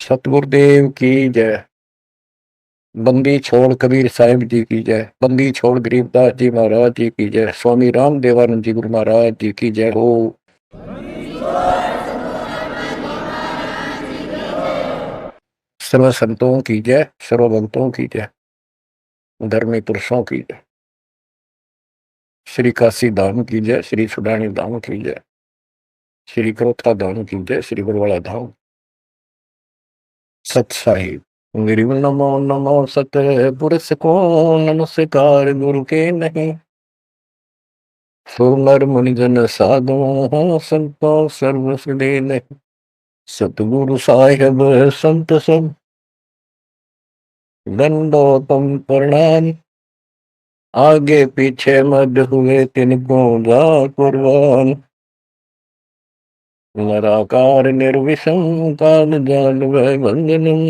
सतगुरुदेव की जय। बंदी छोड़ कबीर साहिब जी की जय। बंदी छोड़ गरीबदास जी महाराज जी की जय। स्वामी राम देवानंद जी गुरु महाराज जी की जय हो। सर्व संतों की जय, सर्व भक्तों की जय, धर्मी पुरुषों की जय। श्री काशी धाम की जय, श्री सुडानी धाम की जय, श्री क्रोथा धाम की जय, श्री बरवाड़ा धाम। सत साहिब गिरिव नमो नमो सत पुरुष को नमस्कार गुरु के नहीं। सुनर मुनिजन साधु संतो सर्व सुदे नहीं। सतगुरु साहिब संत सब दंडोतम प्रणाम। आगे पीछे मद हुए तिनको जा कुर्बान। निराकार निर्विषम काल जाल वै बंधनम।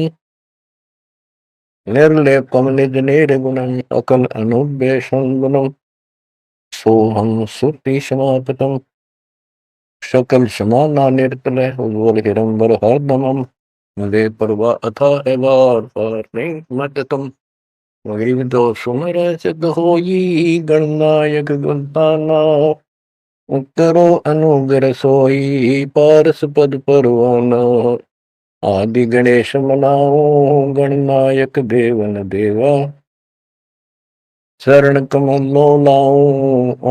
निर्लेपम निज निर्गुणम अकल अनुव्यसन गुणम। सोहम श्रुति समापतम सकल समाना निर्तल उज्ज्वल हिरंबर हरदमम। मुझे परवा अथा है बार पार नहीं मत तुम। गरीब दो सुमर सिद्ध होई गणनायक गुणताना। उत्तरो अनुग्रह सोई पारस पद परवाना। आदि गणेश मनाओ गणनायक देवन देवा। शरण कमलो लाओ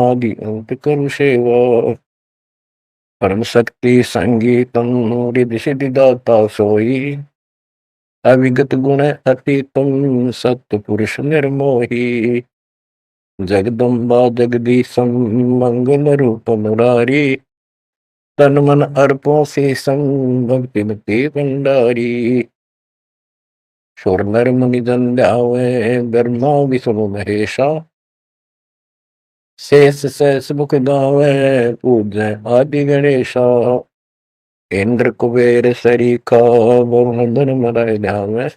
आदि अंत करु सेवा। परम शक्ति संगीतम रिद्धि सिद्धि दाता सोई। अविगत गुण अति तुम सत्य पुरुष निर्मोही। जगदम्बा जगदीशम मंगल रूप मुरारी। तन मन अर्पों से संग भक्ति मति भंडारी। सुर नर मुनि जन ध्यावे ब्रह्मा विष्णु महेशा। शेष सहस मुख गावे पूजय आदि गणेशा। इंद्र कुबेर सरीखा वरुण धन मराय ध्यावे।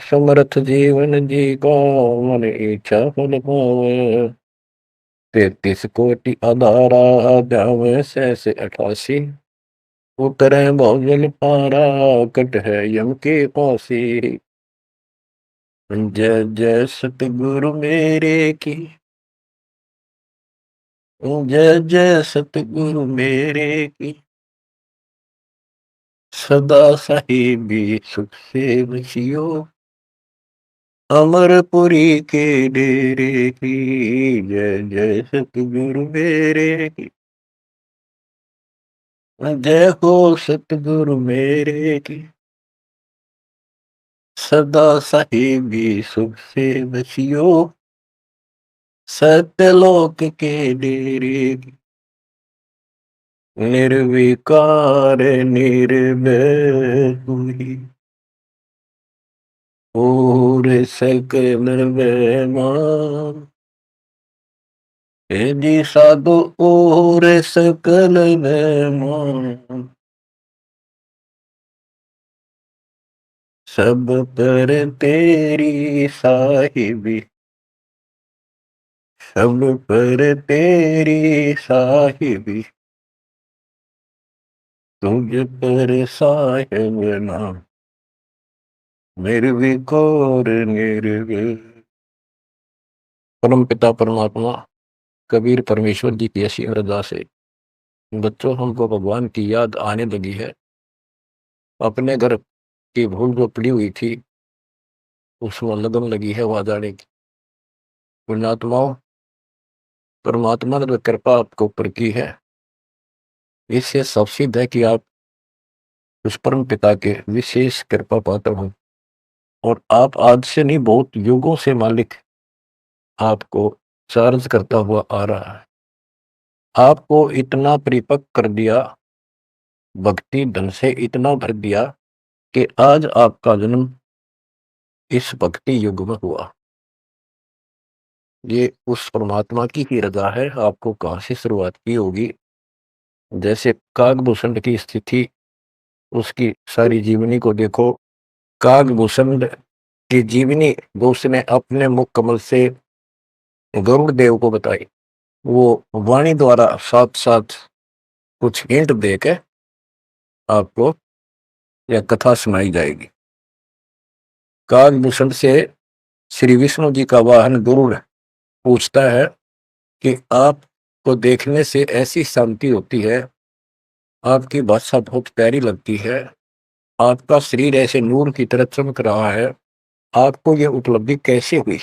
समर्थ जीवन जी को मन इच्छा फल पावे। 33 कोटि आधारा ध्यावे सहस 88। उतरे भोजन पारा कट है यम के पासी। जय जय सतगुरु मेरे की। जय जय सतगुरु मेरे की। सदा साहिबी सुख से बसियो। अमरपुरी के डेरे की। जय जय सतगुरु मेरे की। जय हो सतगुरु मेरे की। सदा साहिबी सुख से बसियो। सत्यलोक के डेरे की। निर्विकार निर्भय तू ही। और सकल बेमान। हे जी साधु और सकल बेमान। सब पर तेरी साहिबी। सब पर तेरी साहिबी। तुझ पर साहिब नाम। निर्विकार निर्भय। परम पिता परमात्मा कबीर परमेश्वर जी की ऐसी अरदास है। बच्चों हमको भगवान की याद आने लगी है। अपने घर की भूल जो पड़ी हुई थी उसमें लगन लगी है वहां जाने की। पुण्यात्माओं परमात्मा ने जो कृपा आपके ऊपर की है इससे सब सिद्ध है कि आप उस परम पिता के विशेष कृपा पात्र हो। और आप आज से नहीं बहुत युगों से मालिक आपको चार्ज करता हुआ आ रहा है। आपको इतना परिपक्व कर दिया, भक्ति धन से इतना भर दिया कि आज आपका जन्म इस भक्ति युग में हुआ। ये उस परमात्मा की ही रजा है। आपको कहां से शुरुआत की होगी। जैसे कागभूषण की स्थिति, उसकी सारी जीवनी को देखो। कागभूषण की जीवनी वो उसने अपने मुख कमल से गरुड़ देव को बताई। वो वाणी द्वारा साथ साथ कुछ हिंट देके आपको यह कथा सुनाई जाएगी। कागभूषण से श्री विष्णु जी का वाहन गरुड़ पूछता है कि आपको देखने से ऐसी शांति होती है, आपकी भाषा बहुत प्यारी लगती है, आपका शरीर ऐसे नूर की तरह चमक रहा है, आपको ये उपलब्धि कैसे हुई?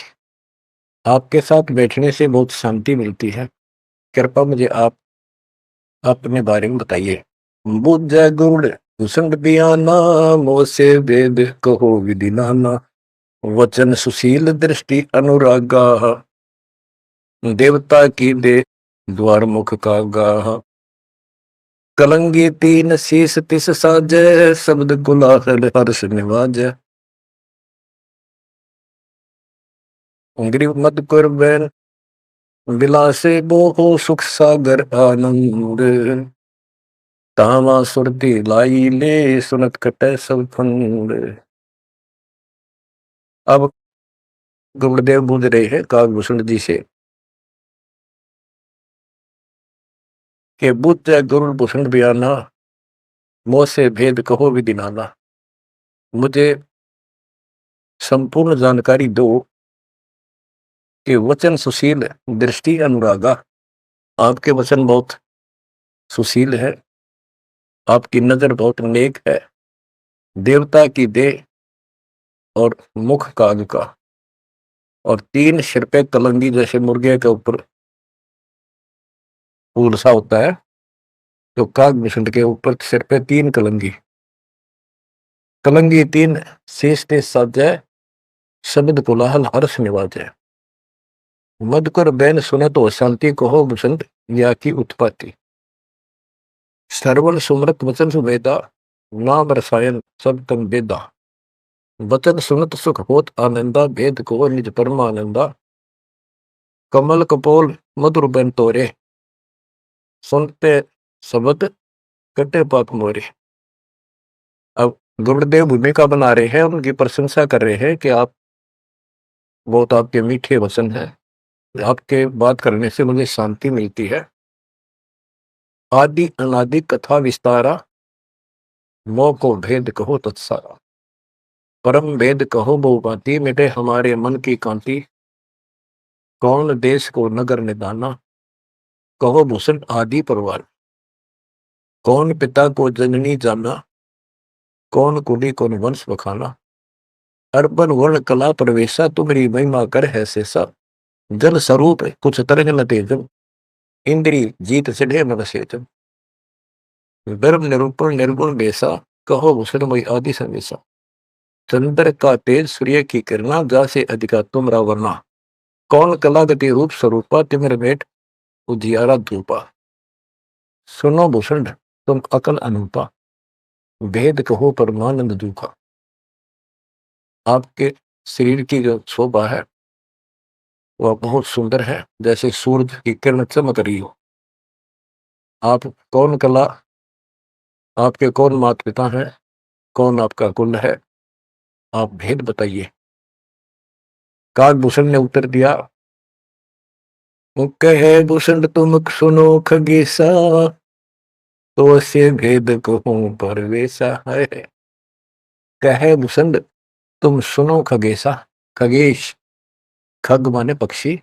आपके साथ बैठने से बहुत शांति मिलती है, कृपया मुझे आप अपने बारे में बताइए। बुझ गुरुड़ भूषण बियाना, मोह से वेद कहो विधि नाना, वचन सुशील दृष्टि अनुरागा, देवता की दे द्वार मुख का गाह, कलंगी तीन शीस तिस साजै, शब्द गुलाहल हर्ष निवाजै, मद कर बैन विलासे मोहो सुख सागर आनंद, तामा सुरती लाई ले सुनत कटै सब फंद। अब गुरुदेव बूझ रहे हैं कागभूषण जी से कि बुद्ध गुरु भूषण बयाना, मोह से भेद कहो विधि नाना, मुझे संपूर्ण जानकारी दो कि वचन सुशील दृष्टि अनुरागा, आपके वचन बहुत सुशील है, आपकी नजर बहुत नेक है, देवता की देह और मुख काग का, और तीन सिर पे कलंगी जैसे मुर्गे के ऊपर फूल सा होता है, तो कागभूषण के ऊपर सिर पे तीन कलंगी, कलंगी तीन शेष ते साजै, शब्द कोलाहल हर्ष निवाजै, मधुकर बैन सुने तो शांति कहो बसंत, या की उत्पत्ति, श्रवण सुमरत वचन सुवेदा, नाम रसायन सब तन वेदा, वचन सुनत सुख होत आनंदा, भेद को निज परमानंदा, कमल कपोल मधुर बैन तोरे, सुनते शब्द कटे पाप मोरे। अब गुरुदेव भूमिका बना रहे हैं, उनकी प्रशंसा कर रहे हैं कि आप बहुत, आपके मीठे वचन हैं, आपके बात करने से मुझे शांति मिलती है। आदि अनादि कथा विस्तारा, मोह को भेद कहो तत्सारा, परम भेद कहो बहु भांति, मिटे हमारे मन की कांति, कौन देश को नगर निदाना, कहो भूषण आदि परवार, कौन पिता को जननी जाना, कौन कुली कौन वंश बखाना, अर्पण वर्ण कला प्रवेशा, तुम्हारी महिमा कर है शेषा, जल स्वरूप कुछ तरंग न तेजम, इंद्री जीत चढ़े मन सेजम, ब्रह्म निरूपण निर्गुण बेसा, कहो भूषण मई आदि संवेशा, चंद्र का तेज सूर्य की किरणा, जा से अधिका तुमरा वर्णा, कौन कला गति रूप स्वरूपा, तिमिर भेंट उजियारा धूपा, सुनो भूषण तुम अकल अनूपा, भेद कहो परमानंद दुखा। आपके शरीर की जो शोभा है वह बहुत सुंदर है, जैसे सूरज की किरण चमक रही हो। आप कौन कला, आपके कौन माता पिता हैं, कौन आपका कुल है, आप भेद बताइए। कागभूषण ने उत्तर दिया, कहे भूषण तुम सुनो खगेसा, तो से भेद कहूं परवेसा है। कहे भूषण तुम सुनो खगेसा, खगेश, खग माने पक्षी,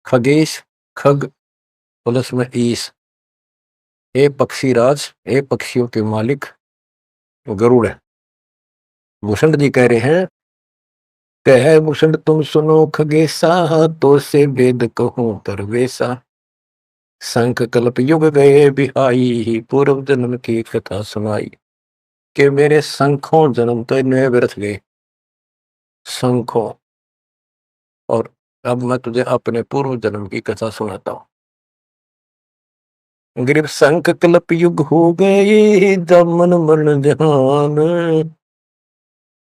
खगेश खग प्लस में ईश, ए पक्षीराज, ए पक्षियों के मालिक गरुड़ है। भूषण जी कह रहे हैं, कहे भूषण तुम सुनो खगेसा, तो से भेद कहूं परवेसा, शंख कल्प युग गए बिहाई, पूर्व जन्म की कथा सुनाई, कि मेरे शंखों जन्म तो इनमें व्यर्थ गए, शंखों, और अब मैं तुझे अपने पूर्व जन्म की कथा सुनाता हूं। ग्रीव शंख कल्प युग हो गए, जमन मरण जहान,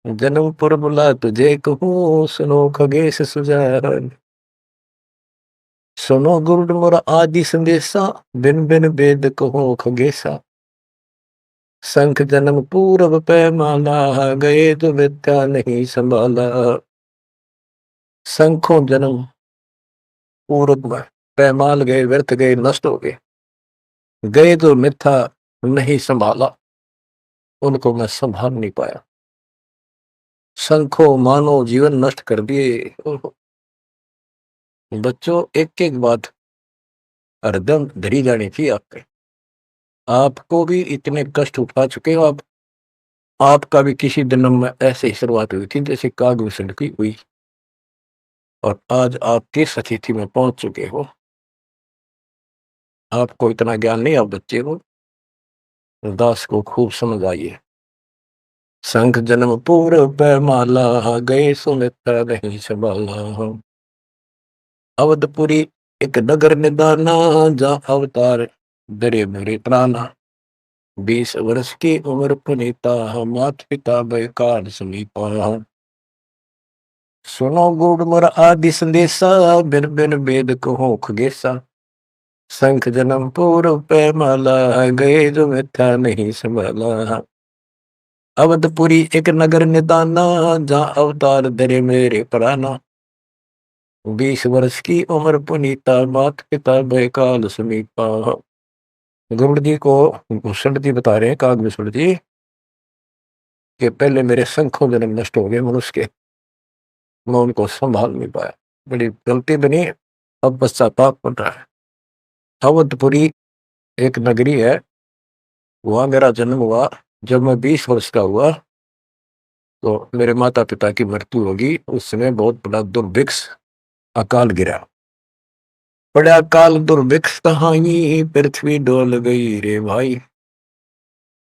जन्म पर बुला तुझे कहूं, सुनो खगेश सुजान, सुनो गुरुड मोरा आदि संदेशा, बिन बिन वेद कहो खगेशा, शंख जन्म पूर्व पैमाला, गए तो विद्या नहीं संभाला, शंखों जन्म पूर्व में पैमाल गए, व्यर्थ गए, नष्ट हो गए, गए तो मिथ्या नहीं संभाला, उनको मैं संभाल नहीं पाया। संखों मानो जीवन नष्ट कर दिए। ओहो! बच्चों एक एक बात हरदम धरी जानी चाहिए आपके। आपको भी इतने कष्ट उठा चुके हो आप। आपका भी किसी जन्म में ऐसे ही शुरुआत हुई थी जैसे काग की हुई, और आज आप किस स्थिति में पहुंच चुके हो। आपको इतना ज्ञान नहीं, आप बच्चे हो। दास को खूब समझ आइए। संख जन्म पूर्व पैमाला, गए सुमित्रा नहीं संभाला। अवधपुरी एक नगर निदाना, जा अवतार दरे मेरे प्राणा। 20 वर्ष की उम्र पुनीता, मात पिता बेकार समीपा। सुनो गुड़ मोर आदि संदेशा, बिन बिन वेद कहो खगेसा। संख जन्म पूर्व पैमाला, गए जो मिथ्या नहीं संभाला। अवधपुरी एक नगर निदाना, जहाँ अवतार धरे मेरे प्राणा। 20 वर्ष की उम्र पुनीता, मात पिता बेकाल समीपा। गरुड़ जी को भूषण जी बता रहे हैं, कागभूषण जी, कि पहले मेरे संखों जन्म नष्ट हो गए मनुष्य के, मैं उनको संभाल नहीं पाया, बड़ी गलती बनी, अब पश्चाताप बन रहा है। अवधपुरी एक नगरी है, वहां मेरा जन्म हुआ। जब मैं 20 वर्ष का हुआ तो मेरे माता पिता की मृत्यु होगी। उस समय बहुत बड़ा दुर्भिक्ष अकाल गिरा। बड़ा अकाल दुर्भिक्ष कहानी, पृथ्वी डोल गई रे भाई।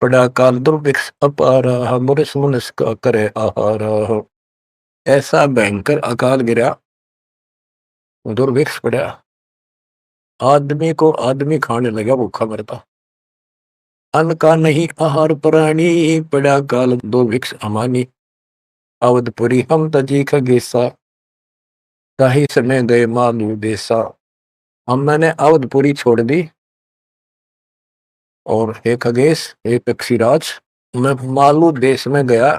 बड़ा अकाल दुर्भिक्ष अपारा, मुरस मुनस का करे आहारा। ऐसा भयंकर अकाल गिरा, दुर्भिक्ष पड़ा, आदमी को आदमी खाने लगा, भूखा मरता। अन्न का नहीं आहार प्राणी, पड़ा काल दुर्भिक्ष अमानी। अवधपुरी हम तजी खगेसा, ताही समय गए मालू देसा। हम मैंने अवधपुरी छोड़ दी, और हे खगेश, हे पक्षीराज, मैं मालू देश में गया,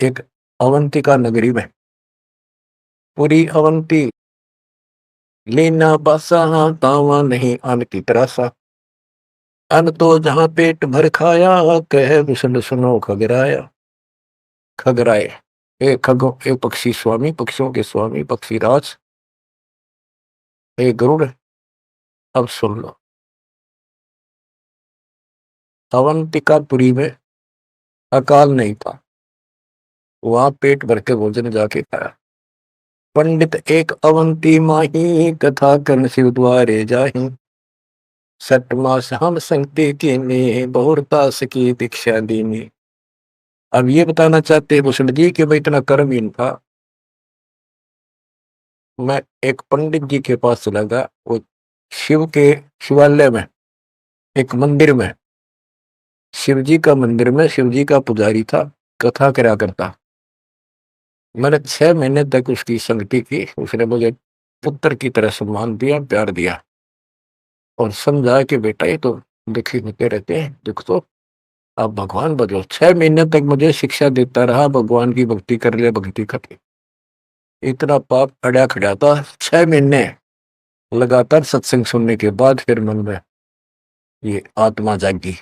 एक अवंतिका नगरी में। पूरी अवंती लेना बासा, तावा नहीं अन्न की तरासा। अन्न तो जहां पेट भर खाया, कह विष्णु सुनो खगराया। खगराए, ए खगो, ए पक्षी स्वामी, पक्षियों के स्वामी पक्षीराज, ए गरुड़, अब सुन लो। अवंतिकापुरी में अकाल नहीं था, वहां पेट भर के भोजन जाके खाया। पंडित एक अवंती माही, कथा कर्ण शिव द्वारे जाही। 6 मास हम संगति कीनी, बहुरता की दीक्षा दीनी। अब ये बताना चाहते हैं भूषण जी कि मैं इतना कर्महीन था। मैं एक पंडित जी के पास चला गया, वो शिव के शिवालय में, एक मंदिर में, शिव जी का मंदिर में शिव जी का पुजारी था, कथा करा करता। मैंने 6 महीने तक उसकी संगति की। उसने मुझे पुत्र की तरह सम्मान दिया, प्यार दिया, और समझा कि बेटा ये तो दुखी होते रहते हैं, दुख तो आप भगवान बनो। 6 महीने तक मुझे शिक्षा देता रहा, भगवान की भक्ति कर ले, भक्ति कर ले। इतना पाप अड़ा खड़ा था। 6 महीने लगातार सत्संग सुनने के बाद फिर मन में ये आत्मा जागी।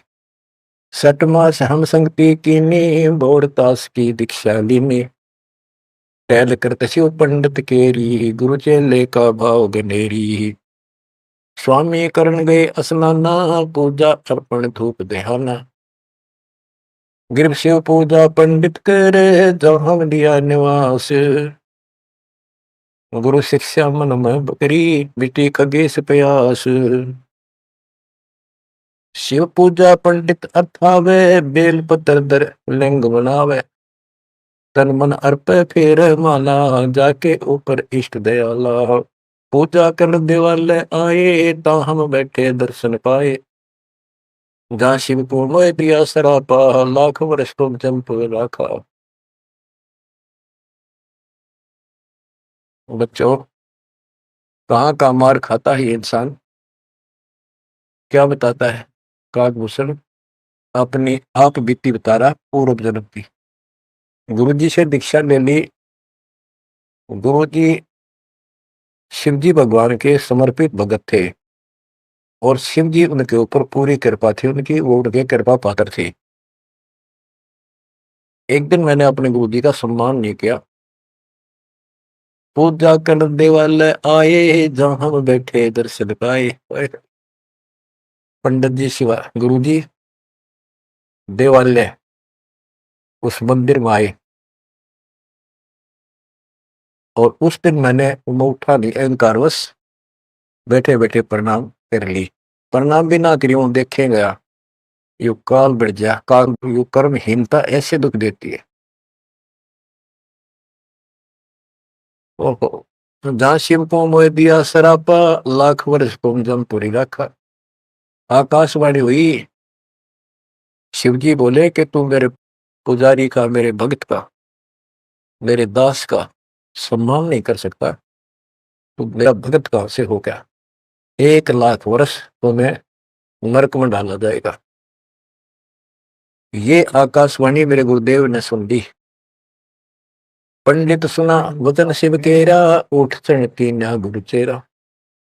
6 मास हम संगति कीनी, बोरतास की दीक्षा लीनी। टहल करत शिव पंडित केरी, गुरु चेले का भाव गनेरी। स्वामी करण गए स्नाना, पूजा अर्पण धूप देहाना। गिर शिव पूजा पंडित करे, जहाँ लिया निवास। गुरु शिक्षा मन में बकरी, मिट्टी खगेश प्यास। शिव पूजा पंडित अथावे, बेल पत्र दर लिंग बनावे। तन मन अर्पे फेर माला, जाके ऊपर इष्ट दयाला। पूजा कर दिवाले आए, ता हम बैठे दर्शन पाए। जहाँ शिव को मोह दिया सरापा, लाख वर्ष तुम जंप राखा। बच्चों, कहाँ का मार खाता है इंसान, क्या बताता है काकभूषण, अपनी आप बीती बता रहा पूर्व जन्म की। गुरु जी से दीक्षा ले ली। गुरु जी शिव जी भगवान के समर्पित भगत थे, और शिव जी उनके ऊपर पूरी कृपा थी उनकी, वो उनके कृपा पात्र थे। एक दिन मैंने अपने गुरु जी का सम्मान नहीं किया। पूजा करने वाले आए, जहां हम बैठे दर्शन पाए। पंडित जी शिवा गुरु जी देवालय उस मंदिर में आए, और उस दिन मैंने उठा नहीं, अहंकारवश बैठे बैठे प्रणाम कर ली। प्रणाम भी ना करी हूं, देखे गया यू काल बढ़ जा, काल यू कर्महीनता ऐसे दुख देती है। ओहो, जहां शिव को मोह दिया सरापा, लाख वर्ष को जमपुरी रखा। आकाशवाणी हुई, शिव जी बोले कि तू मेरे पुजारी का, मेरे भक्त का, मेरे दास का सम्मान नहीं कर सकता, तू मेरा भक्त कहां से हो गया। 1 लाख वर्ष तुम्हें नरक में डाला जाएगा। ये आकाशवाणी मेरे गुरुदेव ने सुन ली। पंडित सुना वचन शिव केरा, उठ चढ़ती ना गुरु चेरा।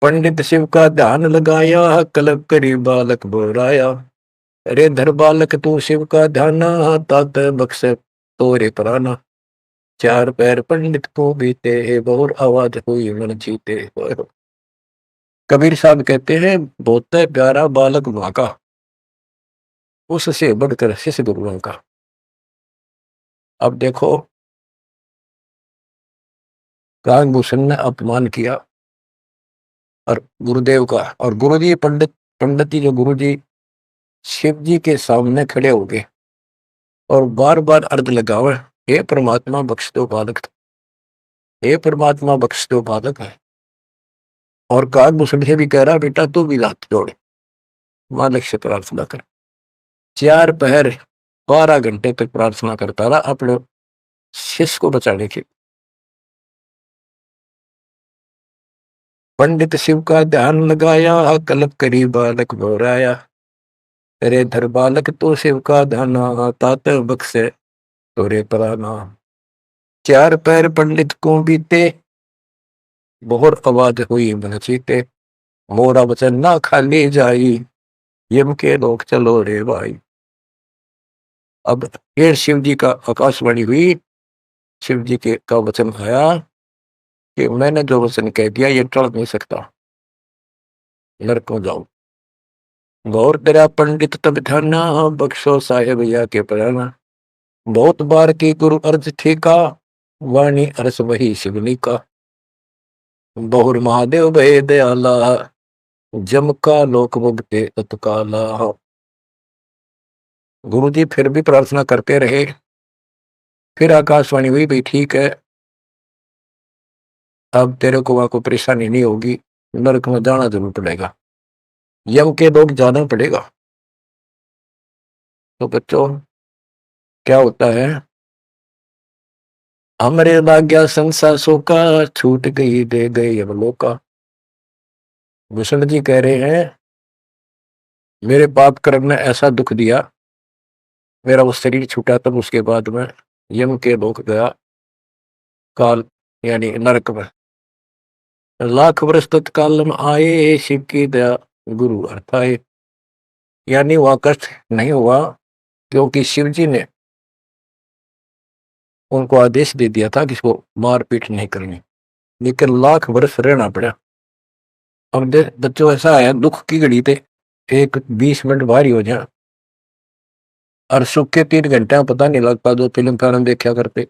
पंडित शिव का ध्यान लगाया, कलब करी बालक बोराया। अरे धर बालक तू शिव का ध्याना, तात बख्श तोरे प्राणा। 4 पैर पंडित को बीते, बहुत आवाज हुई मन जीते। कबीर साहब कहते हैं बहुत प्यारा बालक वहां का, उससे बढ़कर शिष्य गुरुओं का। अब देखो, काकभूषण ने अपमान किया और गुरुदेव का, और गुरु जी पंडित जी जो गुरु जी शिव जी के सामने खड़े हो गए और बार बार अर्ज लगावे, हे परमात्मा बख्श दो बालक, हे परमात्मा बख्श दो बालक है। और काकभूषण से भी कह रहा, बेटा तू भी हाथ जोड़, मालिक से प्रार्थना कर। 4 पहर 12 घंटे तक प्रार्थना करता रहा अपने शिष्य को बचाने की। पंडित शिव का ध्यान लगाया, कलब करी बालक बोराया। अरे धर बालक तो शिव का ध्याना, तात बख्शे तोरे प्राणा। 4 पैर पंडित को बीते, बहुत आवाज हुई मन चीते। मोरा वचन ना खाली जाई, यम के लोग चलो रे भाई। अब फिर शिव जी का आकाशवाणी हुई, शिव जी के का वचन आया कि मैंने जो वचन कह दिया ये टल नहीं सकता, नरक में जाओ। गौर तेरा पंडित तब ध्याना, बख्शो साहेब या के प्राणा। बहुत बार की गुरु अर्ज ठीका, वाणी अरस वही शिवनी का। बहुर महादेव भय दयाला, जम का लोक मुक्ते तत्काला। गुरु जी फिर भी प्रार्थना करते रहे। फिर आकाशवाणी हुई, भाई ठीक है, अब तेरे को वहां को परेशानी नहीं होगी, नरक में जाना जरूर पड़ेगा, यम के लोग जाना पड़ेगा। तो बच्चों क्या होता है, हमरे भाग्या संसासों का, छूट गई दे गए अब लोका। भूषण जी कह रहे हैं मेरे पाप कर्म ने ऐसा दुख दिया, मेरा वो शरीर छूटा, तब उसके बाद में यम के लोक गया, काल यानी नरक में। लाख वर्ष तत्काल में आए, शिव की दया गुरु अर्थाए। यानी वहां कष्ट नहीं हुआ, क्योंकि शिव जी ने उनको आदेश दे दिया था कि इसको मारपीट नहीं करनी, लेकिन लाख वर्ष रहना पड़ा। अब बच्चों ऐसा है, दुख की घड़ी थे एक 20 मिनट भारी हो जाए, और सुख के 3 घंटे में पता नहीं लगता, जो फिल्म फिल्म देखा करते।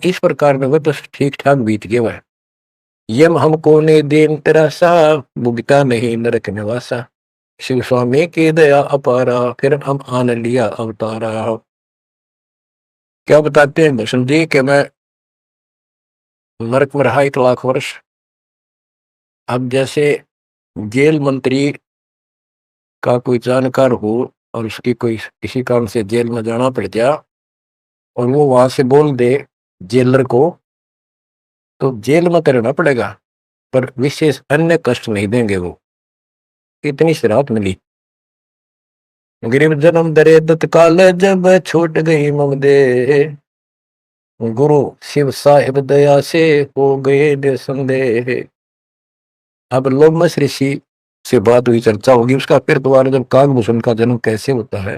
इस प्रकार में वह बस ठीक ठाक बीत गया वह। यम हमको ने देन तेरा सा, भुगता नहीं नरक निवासा। शिव स्वामी की दया अपारा, फिर हम आन लिया अवतारा। क्या बताते हैं भूषण जी कि मैं नरक में रहा 1 लाख वर्ष। अब जैसे जेल मंत्री का कोई जानकार हो और उसकी कोई किसी काम से जेल में जाना पड़ गया, और वो वहां से बोल दे जेलर को, तो जेल में तो रहना पड़ेगा, पर विशेष अन्य कष्ट नहीं देंगे वो। इतनी सी राहत मिली। गरीब जन्म दरे तत्काल, जब छूट गई मम दे। गुरु शिव साहिब दया से हो गए निसंदेह। अब लोमस ऋषि से बात हुई, चर्चा होगी उसका, फिर दोबारा जब काकभूषण का जन्म कैसे होता है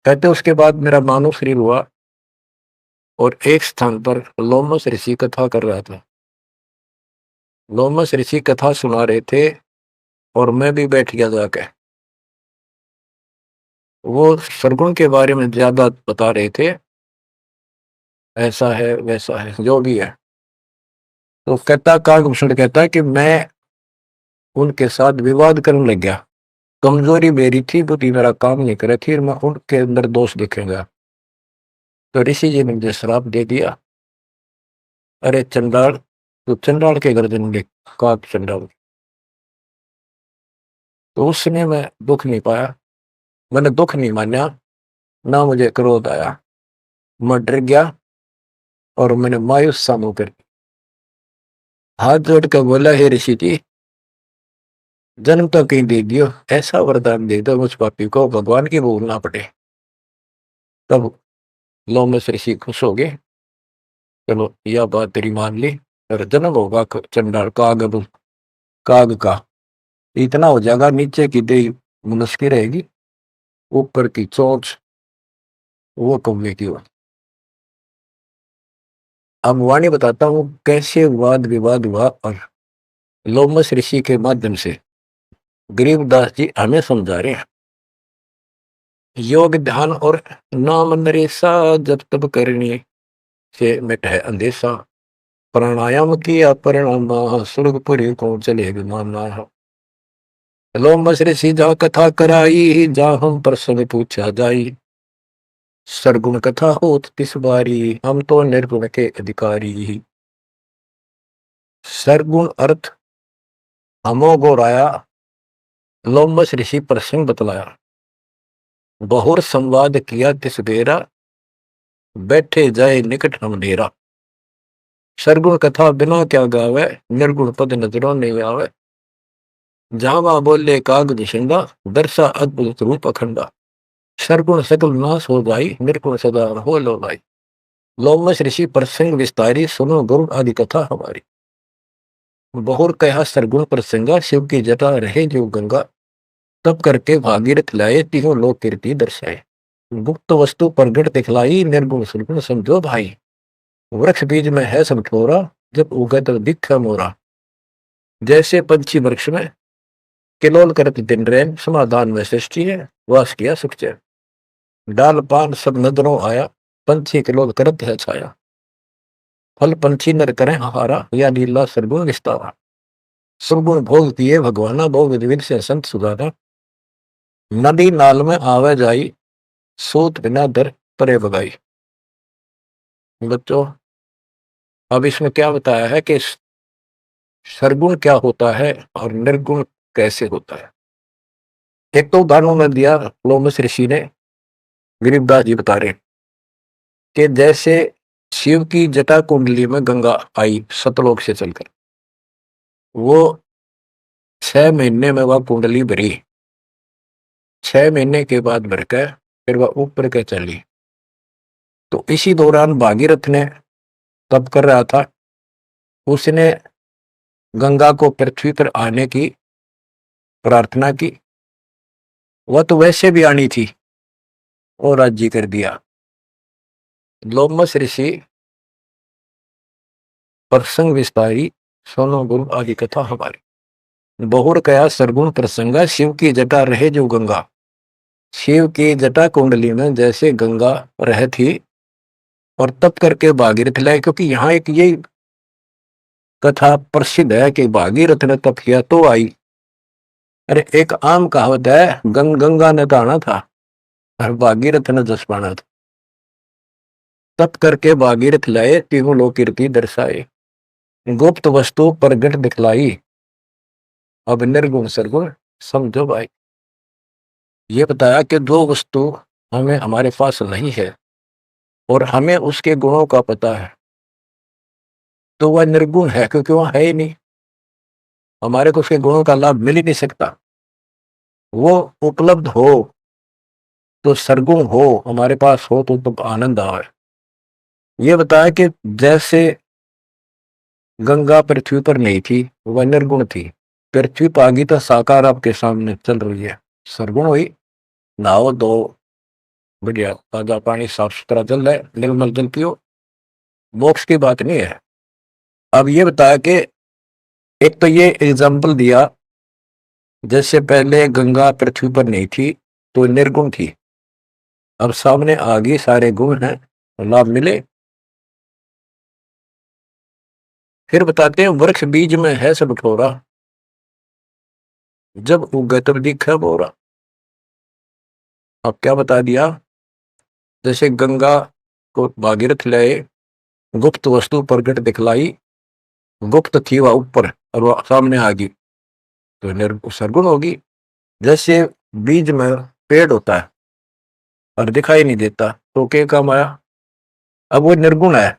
कहते उसके बाद मेरा मानव शरीर हुआ और एक स्थान पर लोमस ऋषि कथा कर रहा था। लोमस ऋषि कथा सुना रहे थे और मैं भी बैठ गया जाके। वो सरगुण के बारे में ज्यादा बता रहे थे, ऐसा है वैसा है जो भी है। तो कहता काकभूषण कहता है कि मैं उनके साथ विवाद करने लग गया। कमजोरी मेरी थी, बुद्धि मेरा काम नहीं करे थी, मैं उनके अंदर दोष दिखेगा। तो ऋषि जी ने मुझे श्राप दे दिया, अरे चंडाल, तो चंडाल के गर्दन ले, काक चंडाल। तो उसने मैं दुख नहीं पाया, मैंने दुख नहीं माना, ना मुझे क्रोध आया। मैं डर गया और मैंने मायूस सा मुंह कर हाथ जोड़ कर बोला, हे ऋषि जी, जन्म तो कहीं दे दियो, ऐसा वरदान दे दो मुझ पापी को भगवान की भूल ना पड़े। तब लोमस ऋषि खुश हो गए, चलो यह बात तेरी मान ली, और जन्म होगा चंडाल काग, काग का इतना हो जाएगा, नीचे की देह मनुष्य की रहेगी, ऊपर की चोंच वो कौवे की हो। अब वाणी बताता हूँ कैसे वाद विवाद हुआ, और लोमस ऋषि के माध्यम से गरीबदास जी हमें समझा रहे हैं। योग ध्यान और नाम नरेसा, जब तब करने से मिट है अंदेशा, प्राणायाम किया परिणाम, सुरगपुरी को चले विमाना। लोमस ऋषि जा कथा कराई, जा हम प्रसंग पूछा जाई, सरगुण कथा होत तिस बारी, हम तो निर्गुण के अधिकारी। सरगुण अर्थ हमो गोराया, लोमस ऋषि प्रसंग बतलाया, बहुर संवाद किया तिस बेरा, बैठे जाए निकट हम डेरा। सरगुण कथा बिना क्या गावे, निर्गुण पद नजरों नहीं आवे, जावा बोले काग निशिंदा, दर्शा अद्भुत रूप अखंडा। सरगुण सकल नाश हो जाई, निर्गुण सदा हो लो भाई। लोमस ऋषि प्रसंग विस्तारी, सुनो गुरु आदि कथा हमारी। बहुर कहा सरगुण प्रसंगा, शिव की जटा रहे जो गंगा, तब करके भागीरथ लाए, तिहो लोक कीर्ति दर्शाए। गुप्त वस्तु प्रगट दिखलाई, निर्गुण सुरगुण समझो भाई। वृक्ष बीज में है सब ठोरा, जब उगे तो दिख मोरा। जैसे पंछी वृक्ष में किलोल करत दिन रैन, समाधान में सृष्टि है, वास किया सुख चैन। डाल पान सब नजरों आया, पंछी किलोल करत है छाया। फल पंछी नर करें आहारा, या लीला सरगुण विस्तारा। सुरगुण भोग पिए भगवाना, भोग विविध से संत सुधारा। नदी नाल में आवे जाई, सूत बिना दर परे बगाई। बच्चों, अब इसमें क्या बताया है कि सरगुण क्या होता है और निर्गुण कैसे होता है। एक तो उदाहरण में दिया लोमस ऋषि ने, गरीबदास जी बता रहे कि जैसे शिव की जटा कुंडली में गंगा आई सतलोक से चलकर, वो 6 महीने में वह कुंडली भरी, 6 महीने के बाद भर के फिर वह ऊपर के चली। तो इसी दौरान भागीरथ ने तप कर रहा था, उसने गंगा को पृथ्वी पर आने की प्रार्थना की। वह तो वैसे भी आनी थी और राज्य कर दिया। लोमस ऋषि प्रसंग विस्तारी, सोनो गुरु आदि कथा हमारी। बहुर कया सरगुण प्रसंगा, शिव की जटा रहे जो गंगा। शिव की जटा कुंडली में जैसे गंगा रह थी और तप करके भागीरथ लाए, क्योंकि यहाँ एक ये कथा प्रसिद्ध है कि भागीरथ ने तप किया तो आई। अरे एक आम कहावत है, गंगा ने दाना था और भागीरथ ने जस पाना था। तप करके भागीरथ लाए, तीनों लोक कीर्ति दर्शाए। गुप्त वस्तु प्रगट दिखलाई, अब निर्गुण सरगुण समझो भाई। ये बताया कि दो वस्तु हमें हमारे पास नहीं है और हमें उसके गुणों का पता है, तो वह निर्गुण है, क्योंकि वह है ही नहीं, हमारे को उसके गुणों का लाभ मिल ही नहीं सकता। वो उपलब्ध हो तो सरगुण हो, हमारे पास हो तो आनंद आए। ये बताया कि जैसे गंगा पृथ्वी पर नहीं थी, वह निर्गुण थी। पृथ्वी पर आ गई तो साकार आपके सामने चल रही है, सरगुण हुई। नहाओ दो, बढ़िया ताजा पानी, साफ सुथरा जल है, निर्मल जल पियो, मोक्ष की बात नहीं है। अब ये बताया कि एक तो ये एग्जाम्पल दिया, जैसे पहले गंगा पृथ्वी पर नहीं थी तो निर्गुण थी, अब सामने आ गई, सारे गुण हैं, लाभ मिले। फिर बताते हैं वृक्ष बीज में है सब ठोरा, जब उगे तब दिखे बोरा। अब क्या बता दिया, जैसे गंगा को भागीरथ लाए, गुप्त वस्तु प्रकट दिखलाई, गुप्त थी वह ऊपर और वह सामने आ गई तो सरगुण होगी। जैसे बीज में पेड़ होता है और दिखाई नहीं देता तो क्या काम आया, अब वो निर्गुण है,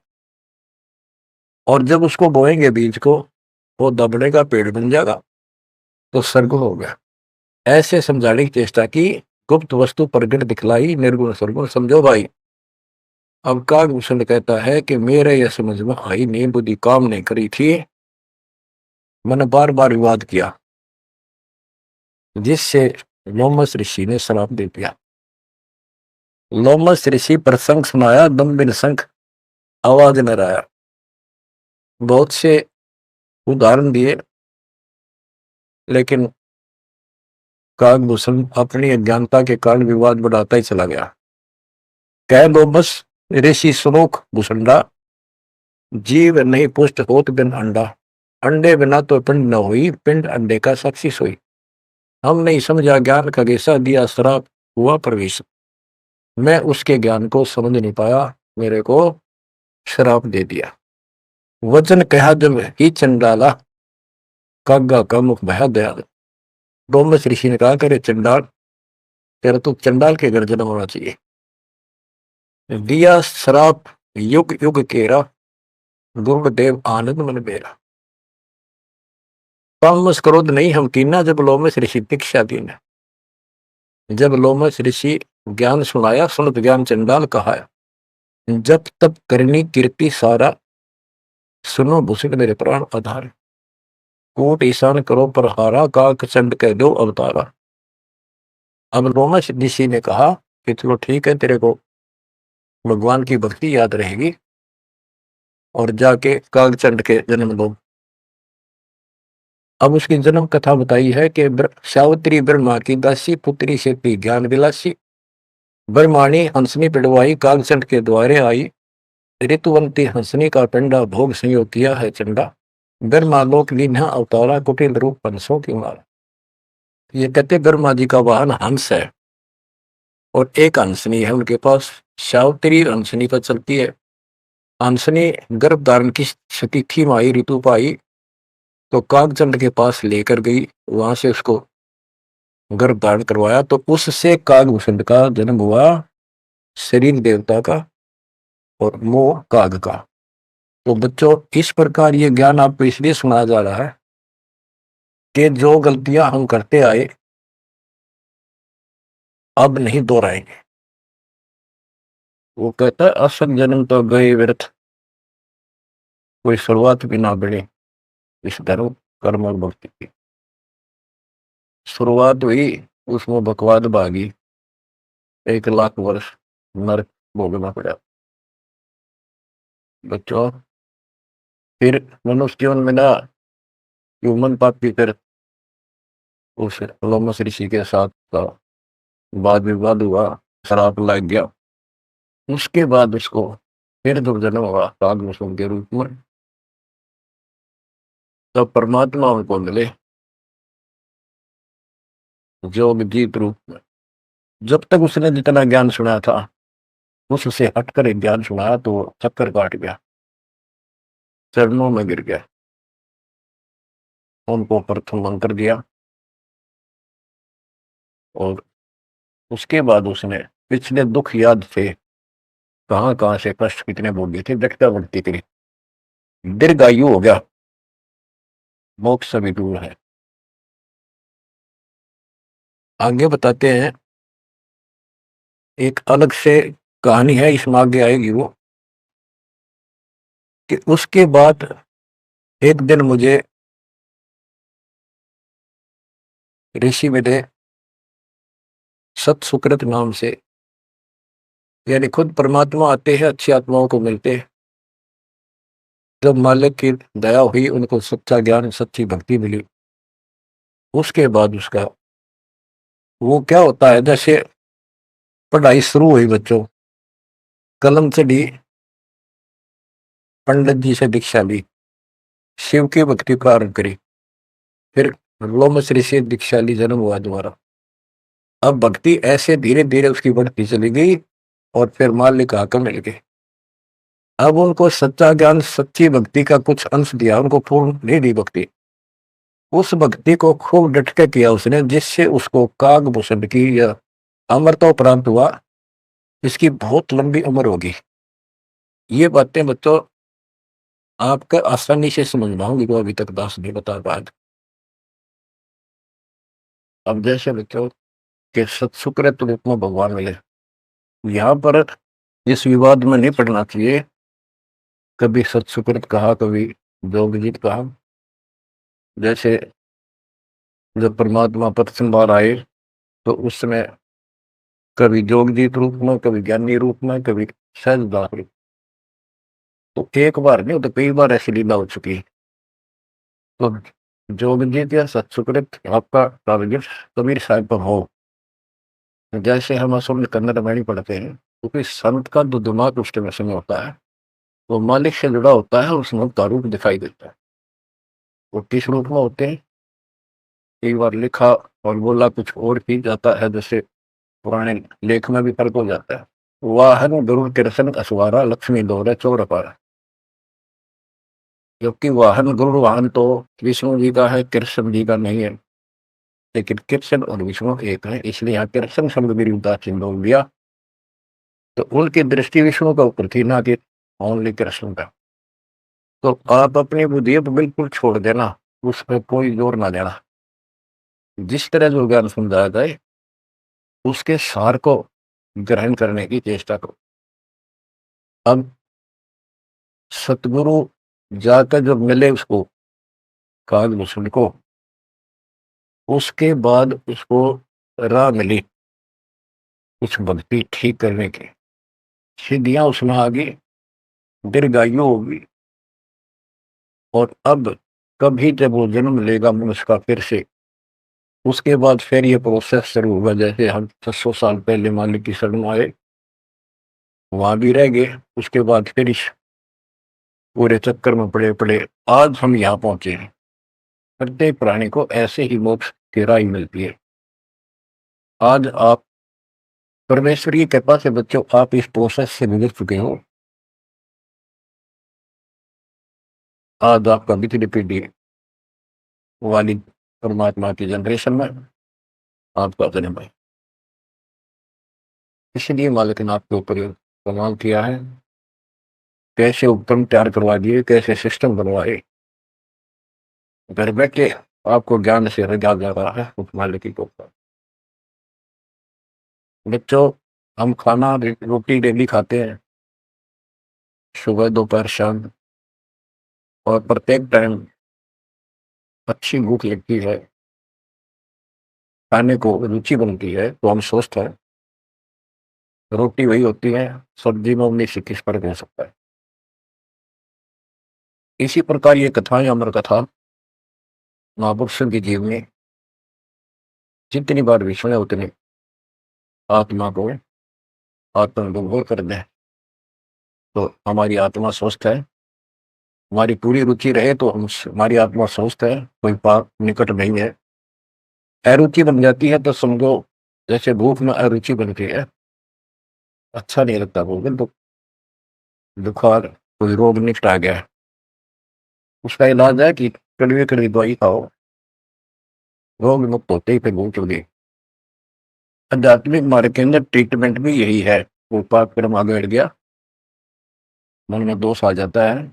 और जब उसको बोएंगे बीज को, वो दबड़ेगा, पेड़ बन जाएगा, तो सरगुण हो गया। ऐसे समझाने की चेष्टा की, गुप्त वस्तु प्रकट दिखलाई, निर्गुण सरगुण समझो भाई। अब कागभूषण कहता है कि मेरे यह समझ में आई नहीं, बुद्धि काम नहीं करी थी, मैंने बार बार विवाद किया, जिससे लोमस ऋषि ने श्राप दे दिया। लोमस ऋषि प्रसंग सुनाया, दम बिन शंख आवाज न आया। बहुत से उदाहरण दिए, लेकिन कागभूषण अपनी अज्ञानता के कारण विवाद बढ़ाता ही चला गया। कह लोमस ऋषि सुनोख भूषंडा, जीव नहीं पुष्ट होत बिन अंडा, अंडे बिना तो पिंड न हुई, पिंड अंडे का साक्षी सोई। हम नहीं समझा ज्ञान का गेसा, दिया श्राप हुआ प्रवेश, मैं उसके ज्ञान को समझ नहीं पाया, मेरे को श्राप दे दिया। वचन कहा जब ही चंडाला, कागा का मुख भया दयाल। डोमस ऋषि ने कहा, करे चंडाल, तेरा तो चंडाल के घर जन्म होना चाहिए। दिया श्राप युग युग केरा, गुरुदेव आनंद मन बेरा। कामस क्रोध नहीं हम कीना, जब लोमस ऋषि दीक्षा दीना। जब लोमस ऋषि ज्ञान सुनाया, सुनत ज्ञान चंडाल कहाया। जब तब करनी कीर्ति सारा, सुनो भूषण मेरे प्राण आधार। कोट ईशान करो पर हारा, काक चंड कह दो अवतारा। अब लोमस ऋषि ने कहा कि चलो ठीक है, तेरे को भगवान की भक्ति याद रहेगी, और जाके कागचंड के जन्म लो। अब उसकी जन्म कथा बताई है कि सावित्री ब्रह्मा की दासी, पुत्री से थी ज्ञान विलासी। ब्रह्माणी हंसनी पिड़वाई, कागचंड के द्वारे आई। ऋतुवंती हंसनी का पिंडा, भोग संयोग किया है चंडा। ब्रह्मा लोक लीन्हा अवतारा, कुटिल रूप पंसों की मारा। ये कहते ब्रह्मा जी का वाहन हंस है, और एक हंसनी है उनके पास, सावित्री हंसनी पर चलती है। हंसनी गर्भ धारण की तिथि में आई, ऋतु पाई, तो कागचंद के पास लेकर गई, वहां से उसको गर्भ धारण करवाया, तो उससे कागभूषण का जन्म हुआ, शरीर देवता का और मोह काग का। तो बच्चों, इस प्रकार ये ज्ञान आपको इसलिए सुनाया जा रहा है कि जो गलतियां हम करते आए, अब नहीं दोहराएंगे। वो कहता है, असल जन्म तो गए व्यर्थ, कोई शुरुआत भी ना बढ़े इस धर्म कर्म और भक्ति की। शुरुआत हुई, उसमें बकवाद भागी, 1 लाख वर्ष नरक भोगना पड़ा। बच्चों, फिर मनुष्य जीवन में ना, ह्यूमन पापी फिर उस लोमस ऋषि के साथ का वाद विवाद हुआ, शराब लग गया। उसके बाद उसको फिर दुर्जन्म हुआ कागभूषण के रूप में। तब परमात्मा उनको मिले जोग जीत रूप में। जब तक उसने जितना ज्ञान सुना था, उससे हटकर एक ज्ञान सुनाया तो चक्कर काट गया, चरणों में गिर गया। उनको प्रथम मंत्र दिया, और उसके बाद उसने पिछले दुख याद थे, कहां कहां से कष्ट कितने भोगे थे, व्यक्ता बढ़ती थी, दीर्घायु हो गया, मोक्ष सभी दूर है। आगे बताते हैं, एक अलग से कहानी है, इसमें आगे आएगी वो, कि उसके बाद एक दिन मुझे ऋषि मिले, सत सुकृत नाम से, यानी खुद परमात्मा आते हैं, अच्छी आत्माओं को मिलते हैं। जब मालिक की दया हुई, उनको सच्चा ज्ञान, सच्ची भक्ति मिली, उसके बाद उसका वो क्या होता है, जैसे पढ़ाई शुरू हुई बच्चों, कलम से ली, पंडित जी से दीक्षा ली, शिव की भक्ति प्रारंभ करी, फिर लोमश्री से दीक्षा ली, जन्म हुआ दोबारा। अब भक्ति ऐसे धीरे धीरे उसकी बढ़ती चली गई और फिर मालिक आकर मिल गए। अब उनको सच्चा ज्ञान, सच्ची भक्ति का कुछ अंश दिया, उनको पूर्ण नहीं दी भक्ति। उस भक्ति को खूब डट के किया उसने, जिससे उसको काग भूषण की या अमरता प्राप्त हुआ, इसकी बहुत लंबी उम्र होगी। ये बातें बच्चों आपके आसानी से समझ पाऊंगी, को अभी तक दास नहीं बता पाया। अब जैसे बच्चों के सत्सुकृत रूप में भगवान मिले, यहाँ पर इस विवाद में नहीं पड़ना चाहिए। कभी सत्सुकृत कहा, कभी जोगजीत कहा। जैसे जब परमात्मा प्रथम बार आए तो उस समय कभी जोगजीत रूप में, कभी ज्ञानी रूप में, कभी सहजदास रूप। तो एक बार नहीं, तो कई बार ऐसी लीला हो चुकी है। तो जोगजीत या सत्सुकृत आपका टारगेट कबीर साहब पर हो, जैसे हम असल कन्नड़ में नहीं पढ़ते हैं, क्योंकि संत का जो दिमाग उसके वैसे में होता है, वो मालिक से जुड़ा होता है, उसमें का रूप दिखाई देता है। वो किस रूप में होते हैं, कई बार लिखा और बोला कुछ और ही जाता है, जैसे पुराने लेख में भी फर्क हो जाता है। वाहन गरुड़ कृष्ण असवारा, लक्ष्मी दौरे चोर अपारा। जबकि वाहन गरुड़ वाहन तो विष्णु जी का है, कृष्ण जी का नहीं है। लेकिन कृष्ण और विष्णु एक है, इसलिए यहाँ कृष्ण शब्द भी उदास चिन्ह हो गया। तो उनकी दृष्टि विष्णु का ऊपर थी, ना कि ओनली कृष्ण का। तो आप अपनी बुद्धि पर बिल्कुल छोड़ देना, उस पर कोई जोर ना देना। जिस तरह जो ज्ञान समझाया जाए उसके सार को ग्रहण करने की चेष्टा करो। अब सतगुरु जाकर जब मिले उसको, कागभूषण को, उसके बाद उसको राह मिली कुछ भक्ति ठीक करने की, सिद्धियां उसमें आ गई, दीर्घायु होगी। और अब कभी जब वो जन्म लेगा मनुष्य का फिर से, उसके बाद फिर ये प्रोसेस शुरू होगा। जैसे हम 600 साल पहले मालिक की शरण में आए, वहां भी रह गए, उसके बाद फिर इस पूरे चक्कर में पड़े पड़े आज हम यहाँ पहुंचे हैं। प्रत्येक प्राणी को ऐसे ही मोक्ष की राह मिलती है। आज आप परमेश्वर की कृपा से बच्चों, आप इस प्रोसेस से गुजर चुके हो। आज आपका पिछली पीढ़ी वाली परमात्मा की जनरेशन में आपका जन्म है, इसलिए मालिक ने आपके ऊपर कमाल किया है। कैसे उपकरण तैयार करवा दिए, कैसे सिस्टम बनवाए, घर बैठे आपको ज्ञान से रजा जा रहा है उस मालिक के ऊपर। बच्चों, हम खाना रोटी डेली खाते हैं, सुबह दोपहर शाम, और प्रत्येक टाइम अच्छी भूख लगती है, खाने को रुचि बनती है, तो हम स्वस्थ हैं। रोटी वही होती है, सब्जी में 19-21 फर्क हो सकता है। इसी प्रकार ये कथाएं, अमर कथा महापुरुषों की जीवनी जितनी बार भी सुने उतनी आत्मा को आत्मनिर्भर कर दें, तो हमारी आत्मा स्वस्थ है। हमारी पूरी रुचि रहे तो हम, हमारी आत्मा स्वस्थ है, कोई पाप निकट नहीं है। अरुचि बन जाती है तो समझो जैसे भूख में अरुचि बनती है, अच्छा नहीं लगता भोजन, तो बुखार, कोई रोग निकट आ गया है, उसका इलाज है कि कड़वी कड़वी दवाई खाओ, रोग मुक्त होते ही फिर भूख लगे। आध्यात्मिक मार्ग के अंदर ट्रीटमेंट भी यही है। वो पाप कर्म आगे बढ़ गया, मन में दोष आ जाता है,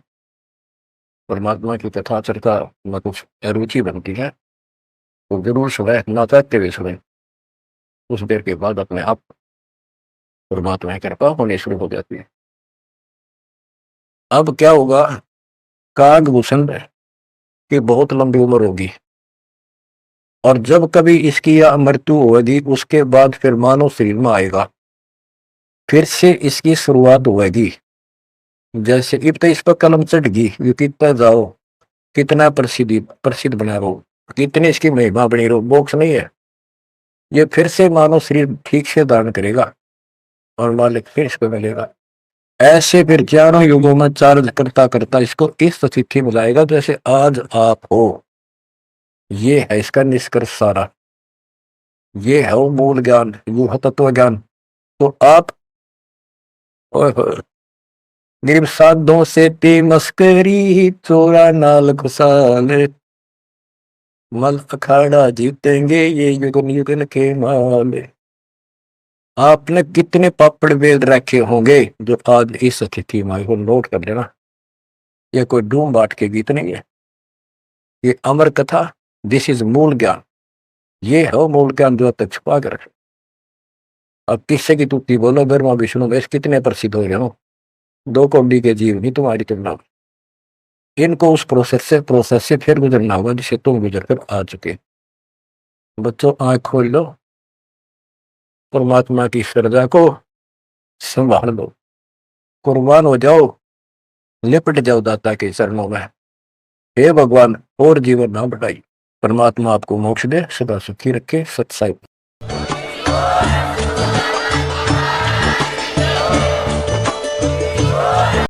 परमात्मा की कथा चर्चा में कुछ अरुचि बनती है, तो जरूर सुने, ना चाहते हुए सुने। कुछ देर के बाद अपने आप परमात्मा की कृपा होनी शुरू हो जाती है। अब क्या होगा, कागभूषण की बहुत लंबी उम्र होगी, और जब कभी इसकी यह मृत्यु होगी, उसके बाद फिर मानव शरीर में आएगा। फिर से इसकी शुरुआत होगी। जैसे इब तो इस पर कलम चढ़ गई, ये कितना जाओ, कितना प्रसिद्धि प्रसिद्ध बना रहो, कितनी इसकी महिमा बनी रहो, मोक्ष नहीं है। ये फिर से मानव शरीर ठीक से धारण करेगा और मालिक फिर इसको मिलेगा। ऐसे फिर चारों युगों में चार्ज करता करता इसको इस स्थिति में लाएगा जैसे आज आप हो। ये है इसका निष्कर्ष सारा। ये है वो मूल ज्ञान, वो है तत्व ज्ञान। तो आप निर्साधों से ते मस्करी, चोरा नाल खुशाल, मल अखाड़ा जीतेंगे ये युगन युगन के माल। आपने कितने पापड़ बेल रखे होंगे जो आज इस स्थिति में हो, नोट कर लेना। ये कोई डूम बाट के गीत नहीं है, ये अमर कथा। दिस इज मूल ज्ञान। ये है वो मूल ज्ञान जो तक छुपा कर रखे। अब किससे की तुक्ति बोलो, ब्रह्मा विष्णु महेश कितने प्रसिद्ध हो गए हो, 2 कौड़ी के जीव नहीं तुम्हारी तुलना में। इनको उस प्रोसेस से फिर गुजरना होगा जिसे तुम गुजर कर आ चुके। बच्चों आंख खोल लो, परमात्मा की श्रद्धा को संभाल लो, कुर्बान हो जाओ, लिपट जाओ दाता के चरणों में। हे भगवान और जीवन ना बढ़ाई। परमात्मा आपको मोक्ष दे, सदा सुखी रखे। सत्साई।